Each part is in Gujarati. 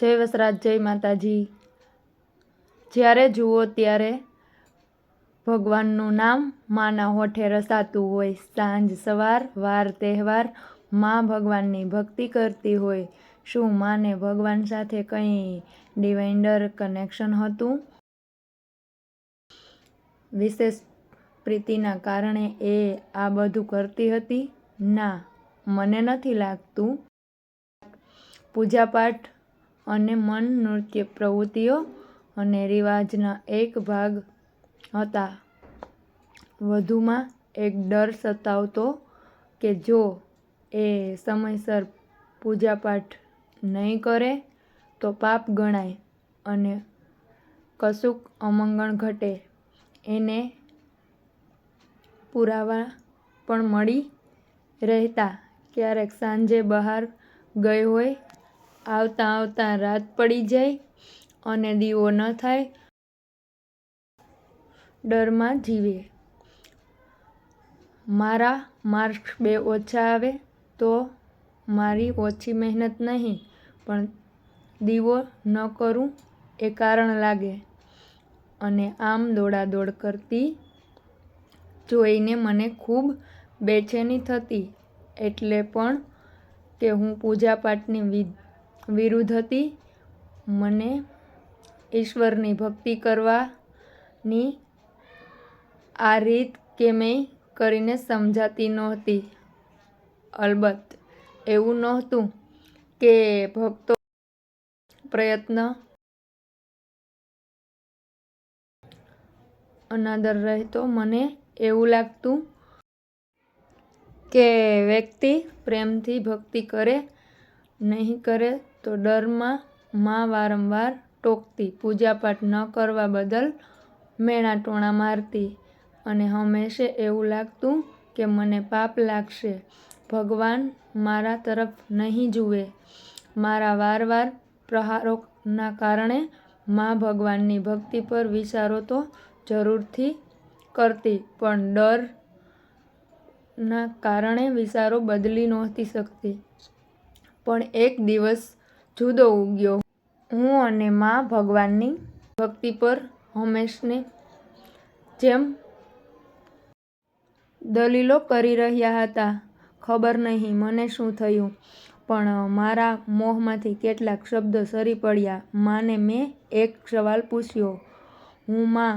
જય વસરાજ, જય માતાજી। જ્યારે જુઓ ત્યારે ભગવાનનું નામ માના હોઠે રસાતું હોય। સાંજ સવાર વાર તહેવાર માં ભગવાનની ભક્તિ કરતી હોય। શું માને ભગવાન સાથે કંઈ ડિવાઇનર કનેક્શન હતું? વિશેષ પ્રીતિના કારણે એ આ બધું કરતી હતી? ના, મને નથી લાગતું। પૂજાપાઠ અને મન નૃત્ય પ્રવૃત્તિઓ અને રિવાજના એક ભાગ હતા। વધુમાં એક ડર સતાવતો કે જો એ સમયસર પૂજાપાઠ નહીં કરે તો પાપ ગણાય અને કશુંક અમંગળ ઘટે। એને પુરાવા પણ મળી રહેતા। ક્યારેક સાંજે બહાર ગઈ હોય, આવતાં આવતાં રાત પડી જાય અને દીવો ન થાય, ડરમાં જીવે। મારા માર્ક્સ 2 ઓછા આવે તો મારી ઓછી મહેનત નહીં, પણ દીવો ન કરું એ કારણ લાગે। અને આમ દોડાદોડ કરતી જોઈને મને ખૂબ બેચેની થતી। એટલે પણ કે હું પૂજાપાઠની વિરુદ્ધ હતી। મને ઈશ્વરની ભક્તિ કરવાની આ રીત કેમેય કરીને સમજાતી નહોતી। અલબત્ત એવું નહોતું કે ભક્તો પ્રયત્ન અનાદર રહેતો। મને એવું લાગતું કે વ્યક્તિ પ્રેમથી ભક્તિ કરે, નહીં કરે તો ડરમાં માં વારંવાર ટોકતી, પૂજાપાઠ ન કરવા બદલ મેણાં ટોણાં મારતી અને હંમેશા એવું લાગતું કે મને પાપ લાગશે, ભગવાન મારા તરફ નહીં જુએ। મારા વારંવાર પ્રહારોના કારણે માં ભગવાનની ભક્તિ પર વિચારો તો જરૂરથી કરતી, પણ ડરના કારણે વિચારો બદલી નહોતી શકતી। પણ એક દિવસ જુદો ઉગ્યો। હું અને માં ભગવાનની ભક્તિ પર હંમેશની જેમ દલીલો કરી રહ્યા હતા। ખબર નહીં મને શું થયું, પણ મારા મોંમાંથી કેટલાક શબ્દો સરી પડ્યા। માને મેં એક સવાલ પૂછ્યો, હું માં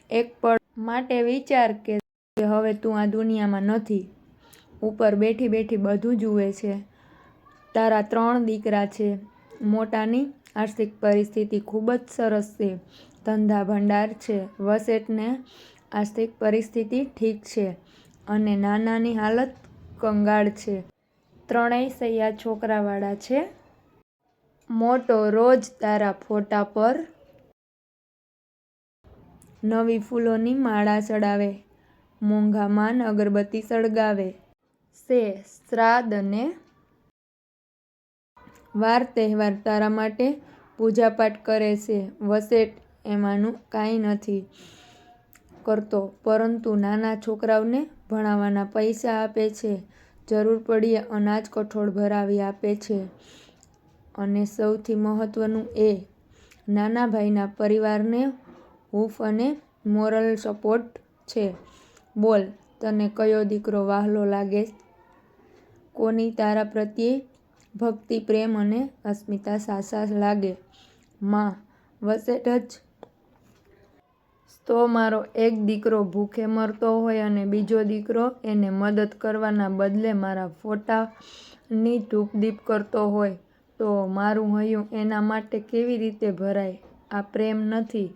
એક પળ માટે વિચાર કે હવે તું આ દુનિયામાં નથી, ઉપર બેઠી બેઠી બધું જુએ છે। તારા 3 દીકરા છે। મોટાની આર્થિક પરિસ્થિતિ ખૂબ જ સરસ છે, ધંધા ભંડાર છે, વસેટને આર્થિક પરિસ્થિતિ ઠીક છે અને નાનાની હાલત કંગાળ છે। 3ય સૈયા છોકરાવાળા છે। મોટો રોજ તારા ફોટા પર નવી ફૂલોની માળા ચડાવે, મોંઘા માન અગરબત્તી સળગાવે છે, શ્રાદ્ધ અને વાર તહેવાર તારા માટે પૂજાપાઠ કરે છે। વસેટ એમાંનું કાંઈ નથી કરતો, પરંતુ નાના છોકરાઓને ભણાવવાના પૈસા આપે છે, જરૂર પડ્યે અનાજ કઠોળ ભરાવી આપે છે અને સૌથી મહત્વનું એ, નાના ભાઈના પરિવારને હૂંફ અને મોરલ સપોર્ટ છે। બોલ, તને કયો દીકરો વહાલો લાગે? કોની તારા પ્રત્યે ભક્તિ, પ્રેમ અને અસ્મિતા સાચા લાગે? માં, વસેટ જ તો મારો એક દીકરો ભૂખે મરતો હોય અને બીજો દીકરો એને મદદ કરવાના બદલે મારા ફોટાની ધૂપદીપ કરતો હોય, તો મારું હૈયું એના માટે કેવી રીતે ભરાય? આ પ્રેમ નથી।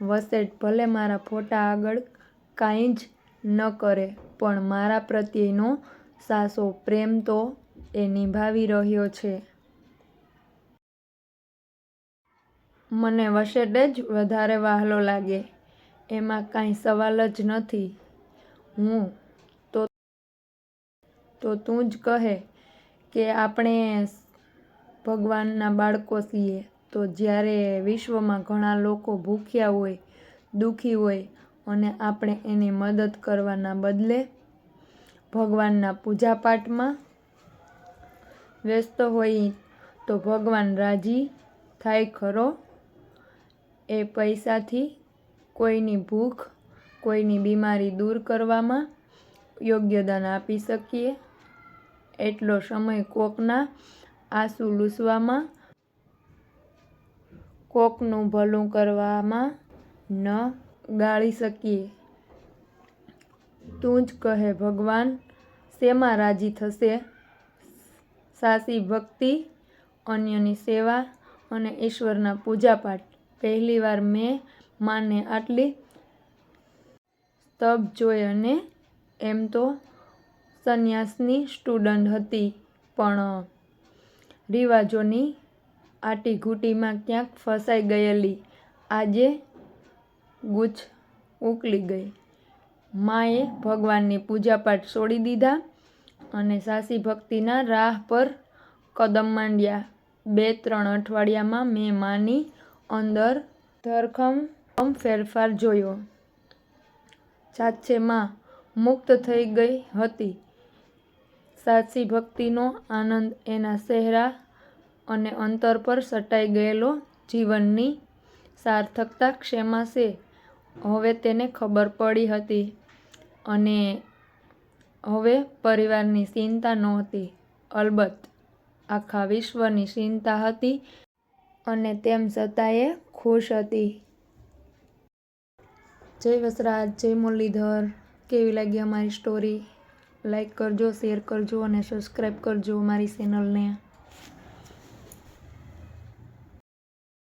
વસેટ ભલે મારા ફોટા આગળ કાંઈ જ ન કરે, પણ મારા પ્રત્યેનો સાચો પ્રેમ તો એ નિભાવી રહ્યો છે। મને વસેટ જ વધારે વહાલો લાગે, એમાં કાંઈ સવાલ જ નથી। હું તો તું જ કહે કે આપણે ભગવાનના બાળકો છીએ, તો જ્યારે વિશ્વમાં ઘણા લોકો ભૂખ્યા હોય, દુઃખી હોય અને આપણે એની મદદ કરવાના બદલે ભગવાનના પૂજાપાઠમાં વ્યસ્ત હોઈએ તો ભગવાન રાજી થાય ખરો? એ પૈસાથી કોઈની ભૂખ, કોઈની બીમારી દૂર કરવામાં યોગ્યદાન આપી શકીએ. એટલો સમય કોકના આંસુ લૂછવામાં, કોકનું ભલું કરવામાં ન ગાળી શકીએ. તું જ કહે ભગવાન શેમાં રાજી થશે? સાચી ભક્તિ, અન્યની સેવા અને ઈશ્વરના પૂજાપાઠ. પહેલીવાર મેં માને આટલી સ્તબ્ધ જોઈ અને એમ તો સંન્યાસની સ્ટુડન્ટ હતી, પણ રિવાજોની આટીઘૂટીમાં ક્યાંક ફસાઈ ગયેલી આજે ગૂંચ ઉકલી ગઈ. માએ ભગવાનની પૂજાપાઠ છોડી દીધા અને સાચી ભક્તિના રાહ પર કદમ માંડ્યા. 2-3 અઠવાડિયામાં મેં માની અંદર ધરખમ ફેરફાર જોયો. સાચે માં મુક્ત થઈ ગઈ હતી. સાચી ભક્તિનો આનંદ એના ચહેરા અને અંતર પર છટાઈ ગયેલો. જીવનની સાર્થકતા શેમાં છે હવે તેને ખબર પડી હતી. અને હવે પરિવારની ચિંતા નહોતી, અલબત્ત આખા વિશ્વની ચિંતા હતી, અને તેમ છતાં એ ખુશ હતી. જય વસરાજ, જય મુરલીધર. કેવી લાગી અમારી સ્ટોરી? લાઈક કરજો, શેર કરજો અને સબસ્ક્રાઈબ કરજો અમારી ચેનલને.